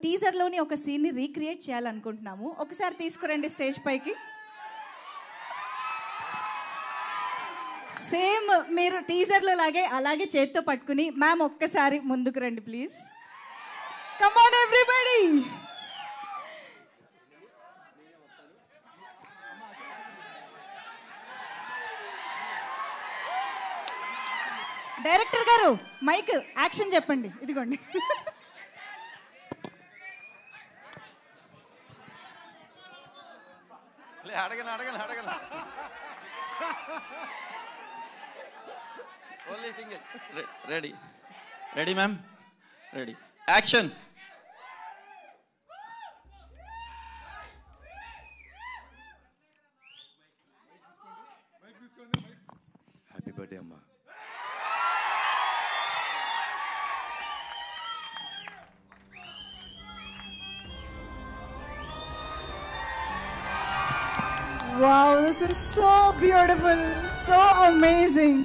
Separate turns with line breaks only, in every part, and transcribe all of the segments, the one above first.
టీజర్లోని ఒక సీన్ని రీక్రియేట్ చేయాలనుకుంటున్నాము. ఒకసారి తీసుకురండి స్టేజ్ పైకి. సేమ్ మీరు టీజర్లో లాగే అలాగే చేత్తో పట్టుకుని మ్యామ్ ఒక్కసారి ముందుకు రండి please. Come on everybody. Director గారు మైక్ యాక్షన్ చెప్పండి. ఇదిగోండి.
అడగను only single. Ready ma'am, ready, action.
Happy birthday అమ్మా.
Wow, this is so beautiful, so amazing.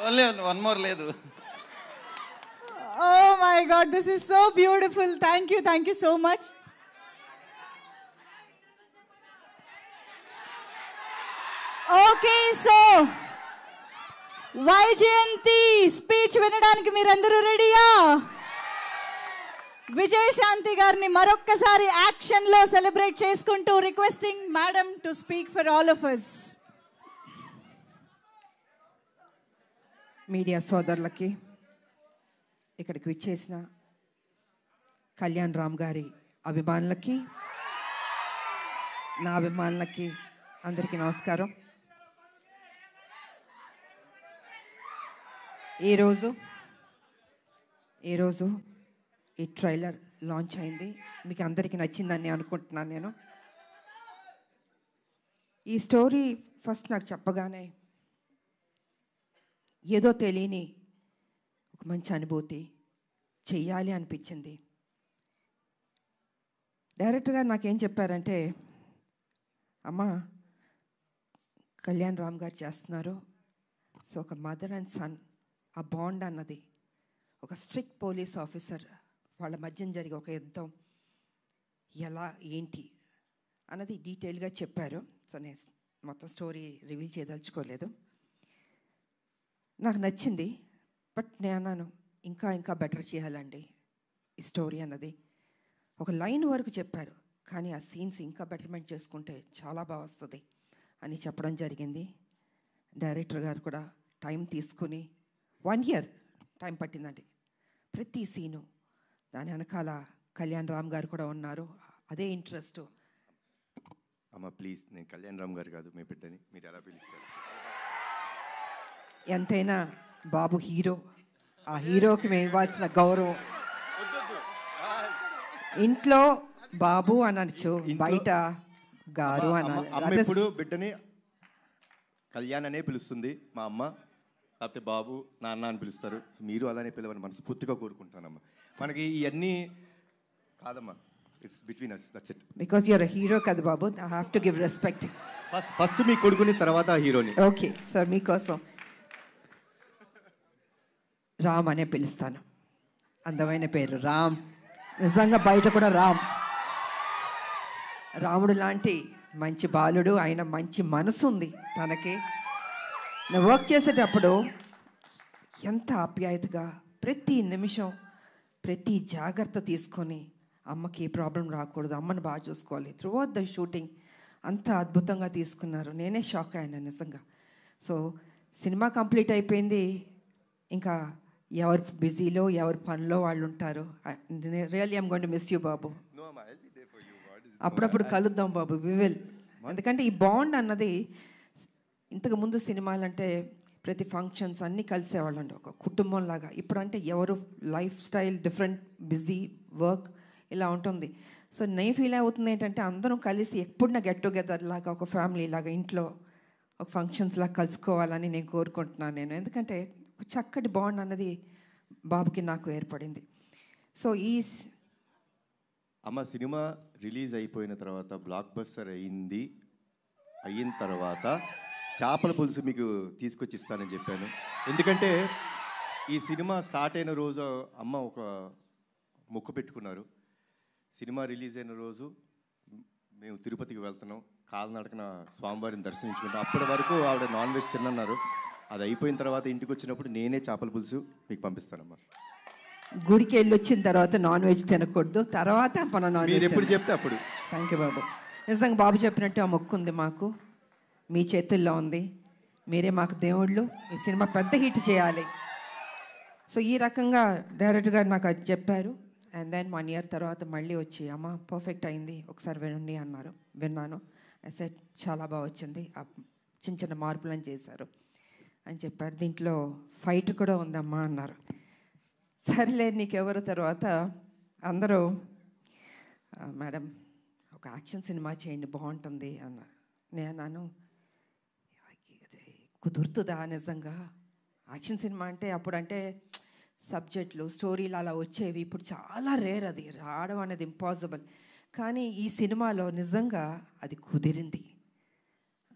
Only one more లేదు.
Oh my God, this is so beautiful. Thank you so much. Okay, so Vyjayanthi speech వినడానికి మీరందరూ రెడీయా? విజయశాంతి గారిని మరొక్కసారి action లో celebrate చేసుకుంటూ requesting madam to speak for all of us.
Media సోదరులకి, ఇక్కడికి విచ్చేసిన కళ్యాణ్ రామ్ గారి అభిమానులకి, నా అభిమానులకి అందరికీ నమస్కారం. ఈరోజు ఈ ట్రైలర్ లాంచ్ అయింది. మీకు అందరికీ నచ్చిందని అనుకుంటున్నాను. నేను ఈ స్టోరీ ఫస్ట్ నాకు చెప్పగానే ఏదో తెలియని ఒక మంచి అనుభూతి, చెయ్యాలి అనిపించింది. డైరెక్టర్ గారు నాకేం చెప్పారంటే, అమ్మ కళ్యాణ్ రామ్ గారు చేస్తున్నారు, సో ఒక మదర్ అండ్ సన్ ఆ బాండ్ అన్నది, ఒక స్ట్రిక్ట్ పోలీస్ ఆఫీసర్ వాళ్ళ మధ్యన జరిగే ఒక యుద్ధం ఎలా ఏంటి అన్నది డీటెయిల్గా చెప్పారు. సో నేను మొత్తం స్టోరీ రివీల్ చేయదలుచుకోలేదు. నాకు నచ్చింది. బట్ నేను అన్నాను ఇంకా బెటర్ చేయాలండి ఈ స్టోరీ అన్నది. ఒక లైన్ వరకు చెప్పారు, కానీ ఆ సీన్స్ ఇంకా బెటర్మెంట్ చేసుకుంటే చాలా బాగా వస్తుంది అని చెప్పడం జరిగింది. డైరెక్టర్ గారు కూడా టైం తీసుకుని 1 year టైం పట్టిందండి ప్రతి సీను. దాని వెనకాల కళ్యాణ్ రామ్ గారు కూడా ఉన్నారు, అదే ఇంట్రెస్ట్.
అమ్మ ప్లీజ్, నేను కళ్యాణ్ రామ్ గారు కాదు మీ బిడ్డని, మీరు ఎలా పిలుస్తారు?
ఎంతైనా బాబు హీరో, ఆ హీరోకి మేము ఇవ్వాల్సిన గౌరవం. ఇంట్లో బాబు అనొచ్చు, బయట గారు అనాలి.
ఇప్పుడు బిడ్డని కళ్యాణ్ అనే పిలుస్తుంది మా అమ్మ, లేకపోతే బాబు నాన్న అని పిలుస్తారు. మీరు అలానే పిలవని మనస్ఫూర్తిగా కోరుకుంటానమ్మా. మనకి ఇవన్నీ కాదమ్మా, it's between us, that's it.
Because you're a hero కదా బాబు, I have to give respect.
First మీ కొడుకుని, తర్వాత హీరోని.
ఓకే సార్, మీకోసం రామ్ అనే పిలుస్తాను. అందమైన పేరు రామ్, నిజంగా బయట కూడా రాముడు లాంటి మంచి బాలుడు, ఆయన మంచి మనసు ఉంది తనకి. నేను వర్క్ చేసేటప్పుడు ఎంత ఆప్యాయతగా ప్రతి నిమిషం ప్రతి జాగ్రత్త తీసుకొని, అమ్మకి ఏ ప్రాబ్లం రాకూడదు, అమ్మని బాగా చూసుకోవాలి. త్రూఅవుట్ ద షూటింగ్ అంత అద్భుతంగా తీసుకున్నారు. నేనే షాక్ అయ్యాను నిజంగా. సో సినిమా కంప్లీట్ అయిపోయింది, ఇంకా ఎవరు బిజీలో ఎవరి పనిలో వాళ్ళు ఉంటారు. Really I'm going to miss you బాబు. అప్పుడప్పుడు కలుద్దాం బాబు, వి విల్. ఎందుకంటే ఈ బాండ్ అన్నది, ఇంతకుముందు సినిమాలంటే ప్రతి ఫంక్షన్స్ అన్నీ కలిసేవాళ్ళండి ఒక కుటుంబంలాగా. ఇప్పుడంటే ఎవరు life style different, busy work ఇలా ఉంటుంది. సో నేను ఫీల్ అవుతుంది ఏంటంటే, అందరం కలిసి ఎప్పుడైనా గెట్ టుగెదర్ లాగా, ఒక ఫ్యామిలీ లాగా ఇంట్లో ఒక ఫంక్షన్స్ లాగా కలుసుకోవాలని నేను కోరుకుంటున్నాను నేను. ఎందుకంటే చక్కటి బాండ్ అన్నది బాబుకి నాకు ఏర్పడింది. సో
అమ్మ సినిమా రిలీజ్ అయిపోయిన తర్వాత బ్లాక్ బస్టర్ అయిన తర్వాత చేపల పులుసు మీకు తీసుకొచ్చి ఇస్తానని చెప్పాను. ఎందుకంటే ఈ సినిమా స్టార్ట్ అయిన రోజు అమ్మ ఒక మొక్కు పెట్టుకున్నారు. సినిమా రిలీజ్ అయిన రోజు మేము తిరుపతికి వెళ్తున్నాం, కాలినడకన స్వామివారిని దర్శించుకుంటాం. అప్పటి వరకు ఆవిడ నాన్ వెజ్ తినన్నారు. అది అయిపోయిన తర్వాత ఇంటికి వచ్చినప్పుడు నేనే చేపల పులుసు మీకు పంపిస్తానమ్మా.
గుడికి వెళ్ళి వచ్చిన తర్వాత నాన్ వెజ్ తినకూడదు, తర్వాత మన నాన్
మీరు
వెజ్
ఎప్పుడు చెప్తే అప్పుడు.
థ్యాంక్ యూ బాబు. నిజంగా బాబు చెప్పినట్టు ఆ మొక్కు ఉంది మాకు, మీ చేతుల్లో ఉంది. మీరే మాకు దేవుళ్ళు. ఈ సినిమా పెద్ద హిట్ చేయాలి. సో ఈ రకంగా డైరెక్టర్ గారు నాకు అది చెప్పారు. అండ్ దెన్ 1 year తర్వాత మళ్ళీ వచ్చి అమ్మ పర్ఫెక్ట్ అయింది, ఒకసారి వినండి అన్నారు. విన్నాను. సెట్ చాలా బాగా వచ్చింది, చిన్న చిన్న మార్పులను చేశారు అని చెప్పారు. దీంట్లో ఫైట్ కూడా ఉందమ్మా అన్నారు. సర్లే నీకెవరు. తర్వాత అందరూ మేడం ఒక యాక్షన్ సినిమా చేయండి బాగుంటుంది అన్నారు. నేను అన్నాను కుదురుతుందా నిజంగా? యాక్షన్ సినిమా అంటే అప్పుడంటే సబ్జెక్టులు స్టోరీలు అలా వచ్చేవి, ఇప్పుడు చాలా రేర్, అది రావడం అనేది ఇంపాసిబుల్. కానీ ఈ సినిమాలో నిజంగా అది కుదిరింది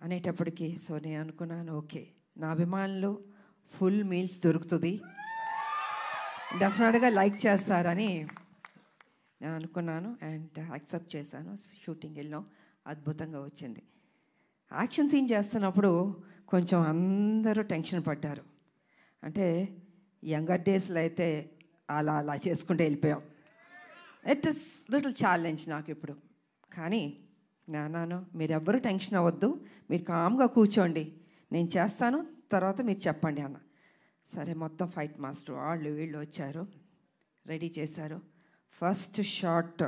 అనేటప్పటికీ సో నేను అనుకున్నాను ఓకే, నా అభిమానులు ఫుల్ మీల్స్ దొరుకుతుంది, డెఫినెట్గా లైక్ చేస్తారని నేను అనుకున్నాను. అండ్ యాక్సెప్ట్ చేశాను. షూటింగ్ వెళ్ళాం, అద్భుతంగా వచ్చింది. యాక్షన్ సీన్ చేస్తున్నప్పుడు కొంచెం అందరూ టెన్షన్ పడ్డారు. అంటే యంగర్ డేస్లో అయితే అలా అలా చేసుకుంటూ వెళ్ళిపోయాం. ఇట్ ఇస్ లిటిల్ ఛాలెంజ్ నాకు ఇప్పుడు. కానీ నాన్న మీరెవ్వరూ టెన్షన్ అవ్వద్దు, మీరు కామ్గా కూర్చోండి, నేను చేస్తాను, తర్వాత మీరు చెప్పండి అన్న. సరే మొత్తం ఫైట్ మాస్టర్ వాళ్ళు వీళ్ళు వచ్చారు, రెడీ చేశారు. ఫస్ట్ షాట్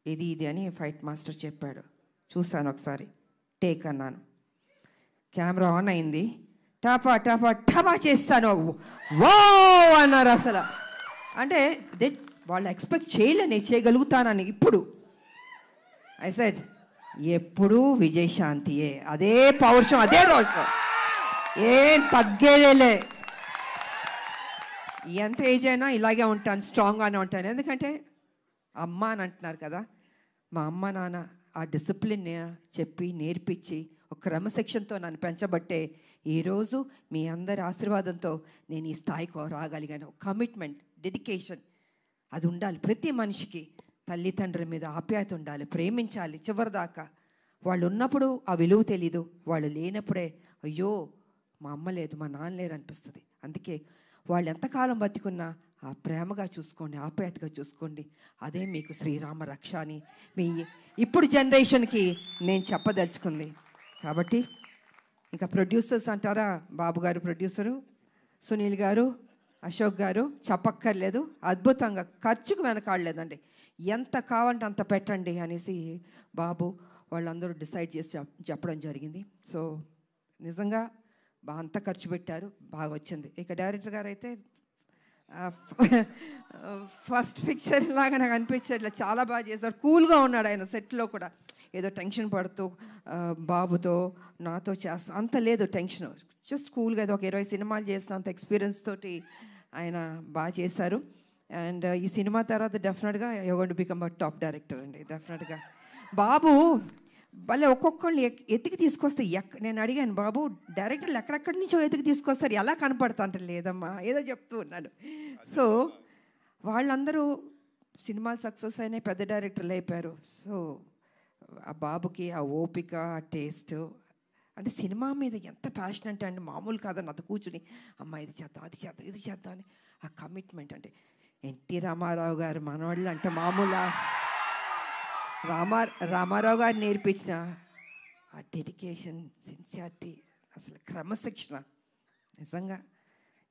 ఇది అని ఫైట్ మాస్టర్ చెప్పాడు. చూశాను ఒకసారి, టేక్ అన్నాను. కెమెరా ఆన్ అయింది. టపా టపా టపా చేస్తాను, వో అన్నారు. అసలు అంటే వాళ్ళు ఎక్స్పెక్ట్ చేయలే నేను చేయగలుగుతానని. ఇప్పుడు ఐ సెడ్ ఎప్పుడూ విజయశాంతియే, అదే పౌరుషం, అదే రోషం, ఏం తగ్గేదేలే. ఎంత ఏజ్ అయినా ఇలాగే ఉంటాను, స్ట్రాంగ్గానే ఉంటాను. ఎందుకంటే అమ్మ అని అంటున్నారు కదా, మా అమ్మ నాన్న ఆ డిసిప్లిన్ చెప్పి నేర్పించి ఒక క్రమశిక్షణతో నన్ను పెంచబట్టే ఈరోజు మీ అందరి ఆశీర్వాదంతో నేను ఈ స్థాయికి రాగలిగాను. కమిట్మెంట్, డెడికేషన్ అది ఉండాలి ప్రతి మనిషికి. తల్లిదండ్రుల మీద ఆప్యాయత ఉండాలి, ప్రేమించాలి చివరిదాకా. వాళ్ళు ఉన్నప్పుడు ఆ విలువ తెలీదు, వాళ్ళు లేనప్పుడే అయ్యో మా అమ్మ లేదు మా నాన్న లేరు అనిపిస్తుంది. అందుకే వాళ్ళు ఎంతకాలం బతికున్నా ఆ ప్రేమగా చూసుకోండి, ఆప్యాయతగా చూసుకోండి, అదే మీకు శ్రీరామ రక్ష అని మీ ఇప్పుడు జనరేషన్కి నేను చెప్పదలుచుకుంది. కాబట్టి ఇంకా ప్రొడ్యూసర్స్ అంటారా, బాబు గారు ప్రొడ్యూసరు, సునీల్ గారు, అశోక్ గారు చెప్పక్కర్లేదు, అద్భుతంగా ఖర్చుకు వెనకాడలేదండి. ఎంత కావాలంటే అంత పెట్టండి అనేసి బాబు వాళ్ళందరూ డిసైడ్ చేసి చెప్పడం జరిగింది. సో నిజంగా అంత ఖర్చు పెట్టారు, బాగా వచ్చింది. ఇక డైరెక్టర్ గారు అయితే ఫస్ట్ పిక్చర్ లాగా నాకు అనిపించట్లే, చాలా బాగా చేశారు. కూల్గా ఉన్నాడు ఆయన సెట్లో కూడా, ఏదో టెన్షన్ పడుతూ బాబుతో నాతో చేస్తా అంత లేదు టెన్షన్, జస్ట్ కూల్గా ఏదో ఒక 20 సినిమాలు చేసిన అంత ఎక్స్పీరియన్స్ తోటి ఆయన బాగా చేశారు. అండ్ ఈ సినిమా తర్వాత డెఫినెట్గా you going to become a top director అండి. డెఫినెట్గా బాబు భలే ఒక్కొక్కళ్ళు ఎత్తికి తీసుకొస్తే నేను అడిగాను, బాబు డైరెక్టర్లు ఎక్కడెక్కడి నుంచో ఎత్తికి తీసుకొస్తారు, ఎలా కనపడతా అంటే లేదమ్మా ఏదో చెప్తూ ఉన్నాను. సో వాళ్ళందరూ సినిమాలు సక్సెస్ అయినాయి, పెద్ద డైరెక్టర్లు అయిపోయారు. సో ఆ బాబుకి ఆ ఓపిక, ఆ టేస్ట్, అంటే సినిమా మీద ఎంత ప్యాషన్ అంటే అండి మామూలు కాదని నాతో కూర్చుని అమ్మ ఇది చేద్దాం అది చేద్దాం ఇది చేద్దాం అని ఆ కమిట్మెంట్. అంటే ఎన్టీ రామారావు గారు మనవాళ్ళు అంటే మామూలు రామారావు గారు నేర్పించిన ఆ డెడికేషన్, సిన్సియారిటీ, అసలు క్రమశిక్షణ నిజంగా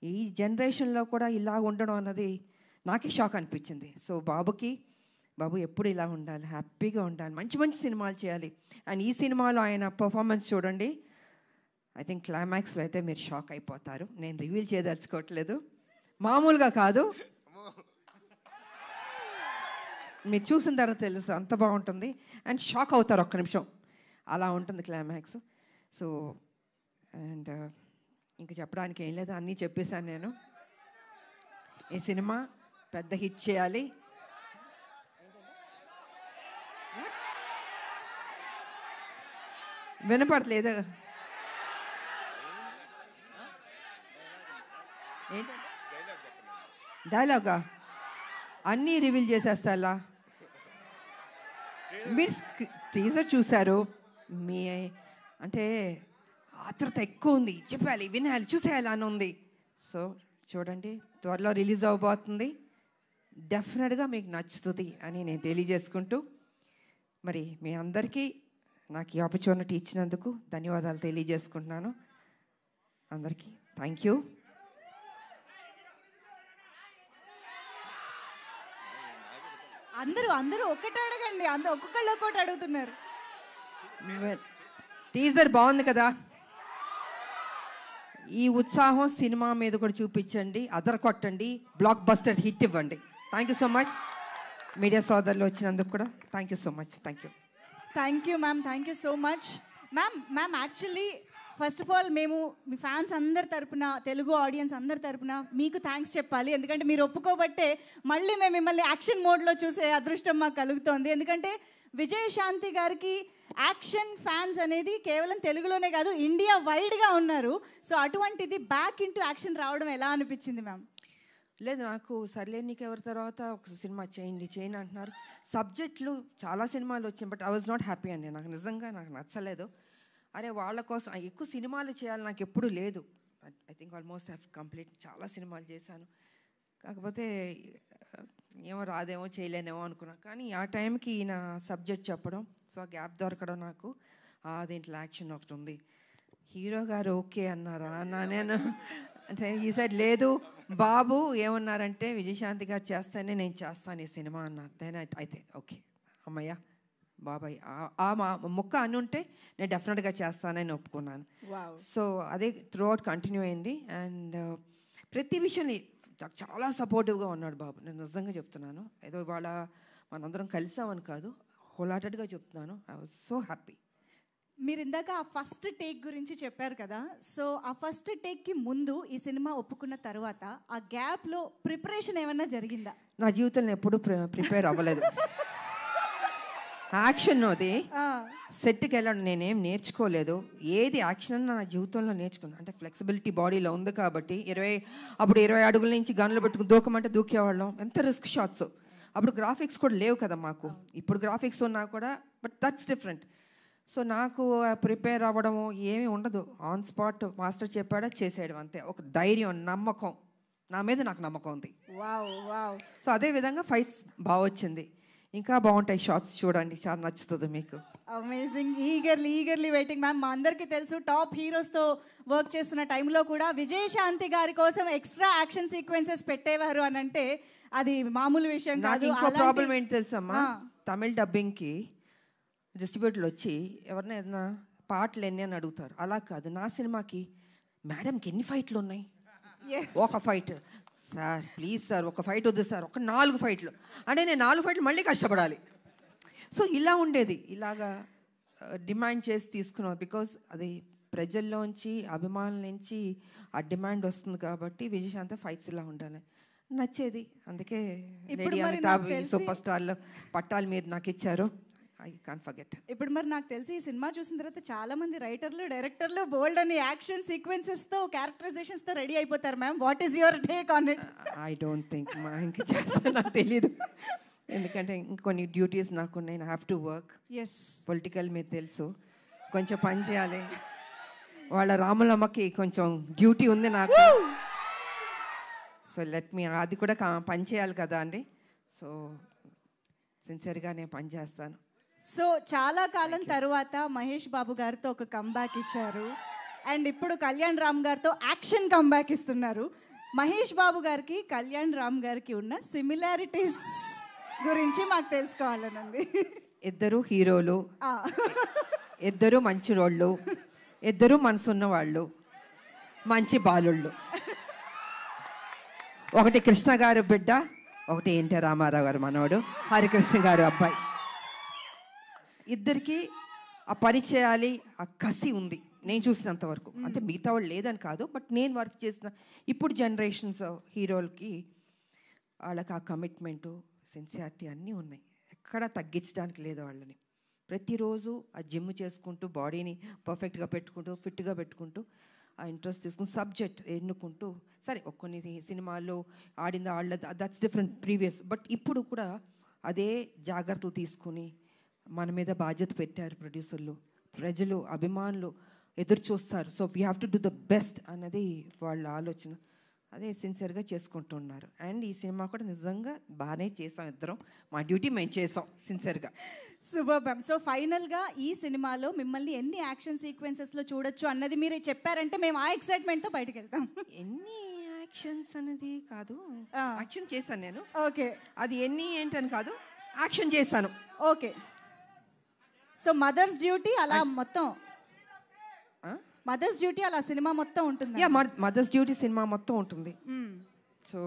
ఈ జనరేషన్లో కూడా ఇలా ఉండడం అన్నది నాకే షాక్ అనిపించింది. సో బాబు ఎప్పుడు ఇలా ఉండాలి, హ్యాపీగా ఉండాలి, మంచి మంచి సినిమాలు చేయాలి. అండ్ ఈ సినిమాలో ఆయన పర్ఫార్మెన్స్ చూడండి, ఐ థింక్ క్లైమాక్స్లో అయితే మీరు షాక్ అయిపోతారు. నేను రివీల్ చేయదలుచుకోవట్లేదు, మామూలుగా కాదు, మీరు చూసిన తర్వాత తెలుసు అంత బాగుంటుంది. అండ్ షాక్ అవుతారు ఒక్క నిమిషం, అలా ఉంటుంది క్లైమాక్స్. సో అండ్ ఇంకా చెప్పడానికి ఏం లేదు, అన్నీ చెప్పేశాను నేను. ఈ సినిమా పెద్ద హిట్ చేయాలి. వినపడలేదు. ఏంటంటే డైలాగా అన్నీ రివీల్ చేసేస్తా. మీరు టీజర్ చూశారు, మీ అంటే ఆత్రత ఎక్కువ ఉంది, చెప్పాలి, వినాలి, చూసేయాలి అని ఉంది. సో చూడండి, త్వరలో రిలీజ్ అవ్వబోతుంది. డెఫినెట్గా మీకు నచ్చుతుంది అని నేను తెలియజేసుకుంటూ, మరి మీ అందరికీ నాకు ఈ ఆపర్చునిటీ ఇచ్చినందుకు ధన్యవాదాలు తెలియజేసుకుంటున్నాను. అందరికీ థ్యాంక్ యూ.
అందరూ ఒక్కటి అడగండి, ఒక్కొక్కళ్ళు ఒక్కటి అడుగుతున్నారు.
టీజర్ బాగుంది కదా, ఈ ఉత్సాహం సినిమా మీద కూడా చూపించండి, అదర కొట్టండి, బ్లాక్ బస్టర్ హిట్ ఇవ్వండి. Thank you so much. Media సోదరులు వచ్చినందుకు కూడా thank you so much. Thank you.
Thank you ma'am, thank you so much. Ma'am actually first of all మేము మీ ఫ్యాన్స్ అందరి తరపున, తెలుగు ఆడియన్స్ అందరి తరపున మీకు థ్యాంక్స్ చెప్పాలి. ఎందుకంటే మీరు ఒప్పుకోబట్టే మళ్ళీ మేము మిమ్మల్ని యాక్షన్ మోడ్లో చూసే అదృష్టం మాకు కలుగుతోంది. ఎందుకంటే విజయశాంతి గారికి యాక్షన్ ఫ్యాన్స్ అనేది కేవలం తెలుగులోనే కాదు, ఇండియా వైడ్గా ఉన్నారు. సో అటువంటిది బ్యాక్ ఇంటూ యాక్షన్ రావడం ఎలా అనిపించింది మ్యామ్?
లేదు, నాకు సర్లే నీకు ఎవరి తర్వాత ఒక సినిమా చేయండి అంటున్నారు. సబ్జెక్టులు చాలా సినిమాలు వచ్చాయి, but I was not happy అండి. నాకు నిజంగా నచ్చలేదు. అరే వాళ్ళ కోసం ఎక్కువ సినిమాలు చేయాలి నాకు ఎప్పుడు లేదు. I think almost have complete చాలా సినిమాలు చేశాను. కాకపోతే ఏమో రాదేమో చేయలేనేమో అనుకున్నాను. కానీ ఆ టైంకి ఈయన సబ్జెక్ట్ చెప్పడం, సో ఆ గ్యాప్ దొరకడం నాకు, దీంట్లో యాక్షన్ ఒకటి ఉంది, హీరో గారు ఓకే అన్నారా అన్నా నేను. అంటే ఈ సైడ్ లేదు, బాబు ఏమన్నారంటే విజయశాంతి గారు చేస్తేనే నేను చేస్తాను ఈ సినిమా అన్నారు. దెన్ అయితే ఓకే అమ్మయ్య బాబాయ్ మా ముక్క అని ఉంటే నేను డెఫినెట్గా చేస్తానని ఒప్పుకున్నాను. సో అదే త్రూ అవుట్ కంటిన్యూ అయింది. అండ్ ప్రతి విషయాన్ని చాలా సపోర్టివ్గా ఉన్నాడు బాబు. నేను నిజంగా చెప్తున్నాను, ఏదో ఇవాళ మనందరం కలిసామని కాదు, హోల్హార్టెడ్గా చెప్తున్నాను. I was so happy.
మీరు ఇందాక ఆ ఫస్ట్ టేక్ గురించి చెప్పారు కదా, సో ఆ ఫస్ట్ టేక్కి ముందు ఈ సినిమా ఒప్పుకున్న తర్వాత ఆ గ్యాప్లో ప్రిపరేషన్ ఏమన్నా జరిగిందా?
నా జీవితంలో ఎప్పుడూ ప్రిపేర్ అవ్వలేదు. యాక్షన్ అది సెట్కి వెళ్ళడం నేనేం నేర్చుకోలేదు. ఏది యాక్షన్ నా జీవితంలో నేర్చుకున్నాను అంటే ఫ్లెక్సిబిలిటీ బాడీలో ఉంది కాబట్టి. అప్పుడు 20 అడుగుల నుంచి గన్లు పెట్టుకుని దూకమంటే దూకేవాళ్ళం. ఎంత రిస్క్ షాట్స్. అప్పుడు గ్రాఫిక్స్ కూడా లేవు కదా మాకు. ఇప్పుడు గ్రాఫిక్స్ ఉన్నా కూడా, బట్ దట్స్ డిఫరెంట్. సో నాకు ప్రిపేర్ అవ్వడము ఏమీ ఉండదు. ఆన్ స్పాట్ మాస్టర్ చెప్పాడా చేసేయడం అంతే. ఒక ధైర్యం, నమ్మకం, నా మీద నాకు నమ్మకం ఉంది. సో అదేవిధంగా ఫైట్స్ బాగా వచ్చింది. ఇంకా బాగుంటాయి షార్ట్స్, చూడండి, చాలా నచ్చుతుంది మీకు.
అమేజింగ్. Eagerly waiting ma'am. మా అందరికీ తెలుసు టాప్ హీరోస్తో వర్క్ చేస్తున్న టైంలో కూడా విజయశాంతి గారి కోసం ఎక్స్ట్రా యాక్షన్ సీక్వెన్సెస్ పెట్టేవారు అని అంటే అది మామూలు విషయం కాదు.
ఇంకో ప్రాబ్లం ఏంటి తెలుసమ్మా, తమిళ్ డబ్బింగ్కి డిస్ట్రిబ్యూటర్లు వచ్చి ఎవరినైనా ఏదైనా పాటలు ఎన్ని అని అడుగుతారు. అలా కాదు, నా సినిమాకి మేడంకి ఎన్ని ఫైట్లు ఉన్నాయి, ఒక ఫైట్ సార్ ప్లీజ్ సార్, ఒక ఫైట్ వద్దు సార్, ఒక 4 ఫైట్లు అంటే నేను 4 ఫైట్లు మళ్ళీ కష్టపడాలి. సో ఇలా ఉండేది. ఇలాగా డిమాండ్ చేసి తీసుకున్నాం. బికాజ్ అది ప్రజల్లోంచి, అభిమానుల నుంచి ఆ డిమాండ్ వస్తుంది కాబట్టి విజయశాంతి ఫైట్స్ ఇలా ఉండాలి నచ్చేది. అందుకే లేడీ అమితాబ్ సూపర్ స్టార్లో పట్టాలు మీరు నాకు ఇచ్చారు. I can't forget.
ఇప్పుడు మరి నాకు తెలిసి ఈ సినిమా చూసిన తర్వాత చాలా మంది రైటర్లు, డైరెక్టర్లు బోల్డ్ అని యాక్షన్ సీక్వెన్సెస్తో, క్యారెక్టరైజేషన్స్తో రెడీ అయిపోతారు ma'am. What is your take on it?
I don't think ఇంకా చేస్తా, నాకు తెలీదు. ఎందుకంటే ఇంకొన్ని డ్యూటీస్ నాకు ఉన్నాయి. I have to work. Political మీరు తెలుసు, కొంచెం పని చేయాలి. వాళ్ళ రాములమ్మకి కొంచెం డ్యూటీ ఉంది నాకు. సో లెట్ మీ, అది కూడా పని చేయాలి కదా అండి. సో సిన్సియర్గా నేను పని చేస్తాను.
సో చాలా కాలం తర్వాత మహేష్ బాబు గారితో ఒక కంబ్యాక్ ఇచ్చారు. అండ్ ఇప్పుడు కళ్యాణ్ రామ్ గారితో యాక్షన్ కంబ్యాక్ ఇస్తున్నారు. మహేష్ బాబు గారికి కళ్యాణ్ రామ్ గారికి ఉన్న సిమిలారిటీస్ గురించి మాకు తెలుసుకోవాలనండి.
ఇద్దరు హీరోలు, ఇద్దరు మంచి రోళ్ళు, ఇద్దరు మనసున్న వాళ్ళు, మంచి బాలుళ్ళు. ఒకటి కృష్ణ గారు బిడ్డ, ఒకటి ఎన్టీ రామారావు గారు మనవడు, హరికృష్ణ గారు అబ్బాయి. ఇద్దరికి ఆ పరిచయాలి, ఆ కసి ఉంది నేను చూసినంత వరకు. అంటే మిగతా వాళ్ళు లేదని కాదు, బట్ నేను వర్క్ చేసిన ఇప్పుడు జనరేషన్స్ హీరోలకి వాళ్ళకి ఆ కమిట్మెంటు, సిన్సియారిటీ అన్నీ ఉన్నాయి. ఎక్కడ తగ్గించడానికి లేదు వాళ్ళని. ప్రతిరోజు ఆ జిమ్ చేసుకుంటూ బాడీని పర్ఫెక్ట్గా పెట్టుకుంటూ ఫిట్గా పెట్టుకుంటూ ఆ ఇంట్రెస్ట్ తీసుకుని సబ్జెక్ట్ ఎన్నుకుంటూ సరే కొన్ని సినిమాల్లో ఆడింది ఆడలేదు దట్స్ డిఫరెంట్ ప్రీవియస్ బట్ ఇప్పుడు కూడా అదే జాగ్రత్తలు తీసుకుని మన మీద బాధ్యత పెట్టారు ప్రొడ్యూసర్లు ప్రజలు అభిమానులు ఎదురు చూస్తారు so we have to do the best అన్నది వాళ్ళ ఆలోచన అదే సిన్సియర్గా చేసుకుంటున్నారు అండ్ ఈ సినిమా కూడా నిజంగా బాగానే చేసాం ఇద్దరం మా డ్యూటీ మేము చేసాం సిన్సియర్గా
సూపర్ మ్యామ్ సో ఫైనల్గా ఈ సినిమాలో మిమ్మల్ని ఎన్ని యాక్షన్ సీక్వెన్సెస్లో చూడొచ్చు అన్నది మీరు చెప్పారంటే మేము ఆ ఎక్సైట్మెంట్తో బయటకు వెళ్తాం
ఎన్ని యాక్షన్స్ అనేది కాదు యాక్షన్ చేశాను నేను
ఓకే
అది ఎన్ని ఏంటని కాదు యాక్షన్ చేశాను
ఓకే సో మదర్స్ డ్యూటీ అలా మొత్తం మదర్స్ డ్యూటీ అలా సినిమా మొత్తం ఉంటుంది
యా మదర్స్ డ్యూటీ సినిమా మొత్తం ఉంటుంది సో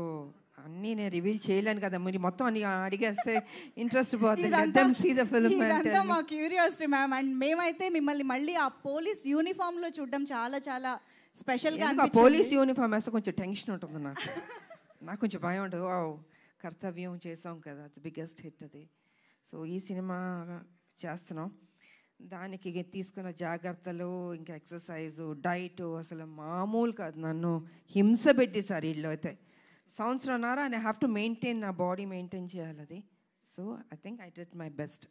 అన్నీ నేను రివీల్ చేయలేను కదా మీరు మొత్తం అన్ని అడిగేస్తే ఇంట్రెస్ట్ పోతుంది
మా క్యూరియాసిటీ మ్యామ్ అండ్ మేమైతే మిమ్మల్ని మళ్ళీ ఆ పోలీస్ యూనిఫామ్ లో చూడడం చాలా చాలా స్పెషల్ గా
పోలీస్ యూనిఫామ్ వేస్తే కొంచెం టెన్షన్ ఉంటుంది నాకు కొంచెం భయం ఉంటుంది ఓ కర్తవ్యం చేసాం కదా బిగ్గెస్ట్ హిట్ అది సో ఈ సినిమా చేస్తున్నాం దానికి తీసుకున్న జాగ్రత్తలు ఇంకా ఎక్సర్సైజు డైట్ అసలు మామూలు కాదు నన్ను హింస పెట్టేశారు వీళ్ళు అయితే సంవత్సరంన్నర ఐ హ్యావ్ టు మెయింటైన్ నా బాడీ మెయింటైన్ చేయాలి అది so I think I did my best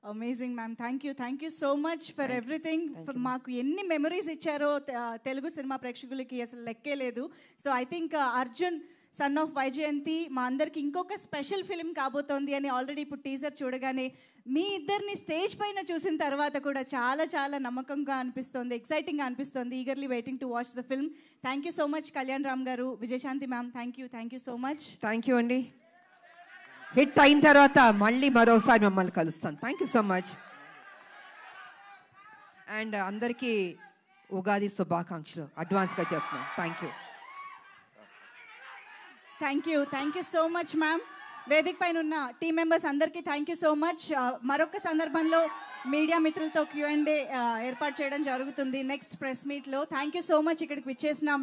amazing ma'am thank you so much for everything మాకు ఎన్ని మెమరీస్ ఇచ్చారో తెలుగు సినిమా ప్రేక్షకులకి అసలు లెక్కే లేదు so I think Arjun son of Vyjayanthi మా అందరికి ఇంకొక స్పెషల్ ఫిలిం కాబోతోంది అని ఆల్రెడీ ఇప్పుడు టీజర్ చూడగానే మీ ఇద్దరిని స్టేజ్ పైన చూసిన తర్వాత కూడా చాలా చాలా నమ్మకంగా అనిపిస్తోంది ఎక్సైటింగ్గా అనిపిస్తోంది eagerly waiting to watch the film thank you so much Kalyan Ram గారు Vijayashanti ma'am thank you so much
thank you అండి హిట్ అయిన తర్వాత మళ్ళీ మరోసారి మిమ్మల్ని కలుస్తాను thank you so much and అందరికీ ఉగాది శుభాకాంక్షలు అడ్వాన్స్గా చెప్తున్నాను thank you
so much ma'am వేదిక పైన ఉన్న టీం మెంబర్స్ అందరికీ థ్యాంక్ యూ సో మచ్ మరొక సందర్భంలో మీడియా మిత్రులతో Q&A ఏర్పాటు చేయడం జరుగుతుంది నెక్స్ట్ ప్రెస్ మీట్లో థ్యాంక్ యూ సో మచ్ ఇక్కడికి విచ్చేసిన